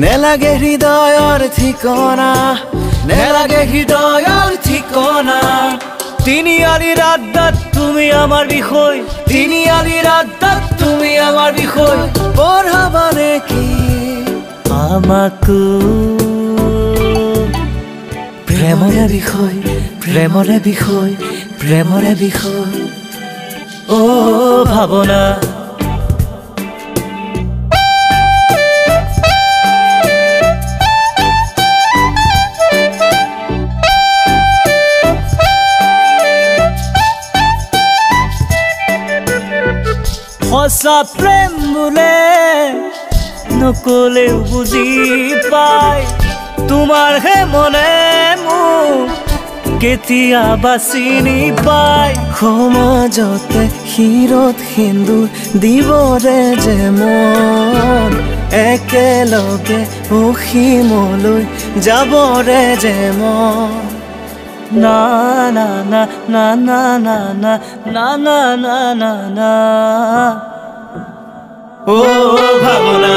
নেলাগে হৃদয়ৰ ঠিকনা নেলাগে হৃদয়ৰ ঠিকনা তিনিআলি ৰাস্তাত তুমি আমাৰ বিষয় তিনিআলি ৰাস্তাত তুমি আমাৰ বিষয় পঢ়াবা নেকি আমাকো প্ৰেমৰে বিষয় প্ৰেমৰে বিষয় প্ৰেমৰে বিষয় ও ভাৱনা সঁচা প্ৰেম বোলে নকলেও বুজি পায় তোমাৰহে মনে মোক কেতিয়াবা চিনি পায় সমাজতে শিৰত সিন্দুৰ দিবৰে যে মন একেলগে অসীমলৈ যাবৰে যে মন না না না না না না না না না না না না ও ভাৱনা